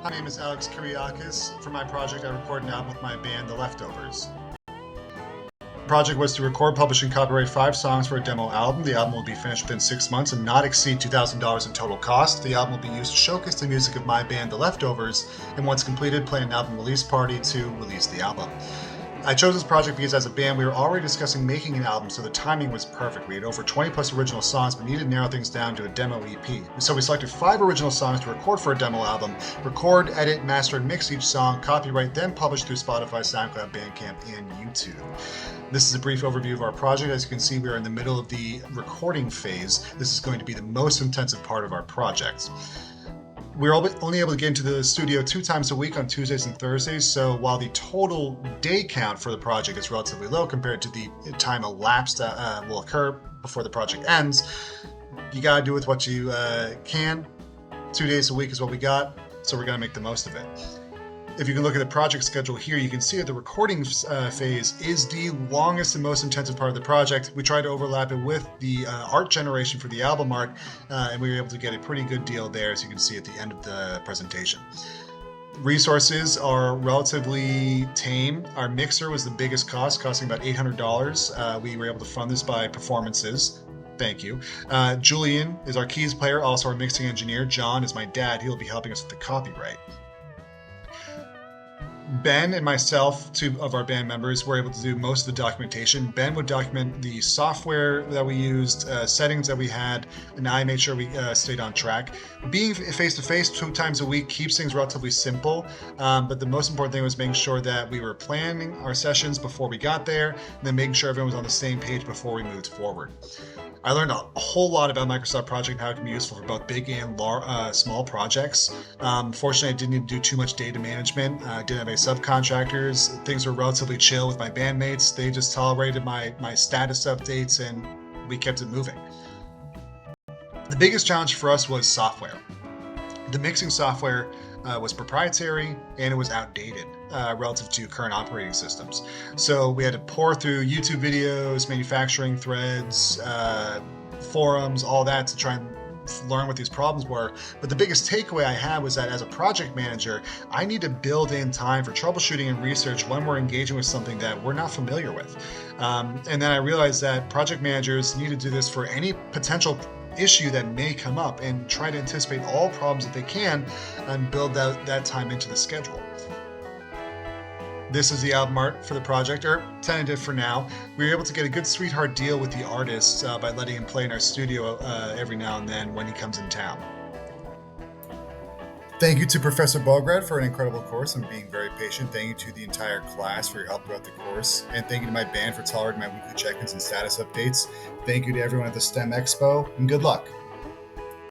My name is Alex Kyriakis. For my project, I recorded an album with my band, The Leftovers. The project was to record, publish, and copyright 5 songs for a demo album. The album will be finished within 6 months and not exceed $2,000 in total cost. The album will be used to showcase the music of my band, The Leftovers, and once completed, plan an album release party to release the album. I chose this project because as a band, we were already discussing making an album, so the timing was perfect. We had over 20 plus original songs, but needed to narrow things down to a demo EP. So we selected 5 original songs to record for a demo album, record, edit, master, and mix each song, copyright, then publish through Spotify, SoundCloud, Bandcamp, and YouTube. This is a brief overview of our project. As you can see, we are in the middle of the recording phase. This is going to be the most intensive part of our project. We're only able to get into the studio 2 times a week on Tuesdays and Thursdays, so while the total day count for the project is relatively low compared to the time elapsed that will occur before the project ends, you gotta do with what you can. 2 days a week is what we got, so we're gonna make the most of it. If you can look at the project schedule here, you can see that the recording phase is the longest and most intensive part of the project. We tried to overlap it with the art generation for the album art, and we were able to get a pretty good deal there, as you can see at the end of the presentation. Resources are relatively tame. Our mixer was the biggest cost, costing about $800. We were able to fund this by performances. Thank you. Julian is our keys player, also our mixing engineer. John is my dad. He'll be helping us with the copyright. Ben and myself, 2 of our band members, were able to do most of the documentation. Ben would document the software that we used, settings that we had, and I made sure we stayed on track. Being face-to-face 2 times a week keeps things relatively simple, but the most important thing was making sure that we were planning our sessions before we got there, and then making sure everyone was on the same page before we moved forward. I learned a whole lot about Microsoft Project and how it can be useful for both big and small projects. Fortunately, I didn't need to do too much data management. I didn't have any subcontractors. Things were relatively chill with my bandmates. They just tolerated my status updates, and we kept it moving. The biggest challenge for us was software. The mixing software was proprietary and it was outdated relative to current operating systems. So we had to pour through YouTube videos, manufacturing threads, forums, all that to try and learn what these problems were. But the biggest takeaway I had was that as a project manager, I need to build in time for troubleshooting and research when we're engaging with something that we're not familiar with. And then I realized that project managers need to do this for any potential issue that may come up and try to anticipate all problems that they can and build that time into the schedule. This is the album art for the project, or tentative for now. We were able to get a good sweetheart deal with the artist by letting him play in our studio every now and then when he comes in town. Thank you to Professor Bograd for an incredible course and being very patient. Thank you to the entire class for your help throughout the course. And thank you to my band for tolerating my weekly check-ins and status updates. Thank you to everyone at the STEM Expo, and good luck.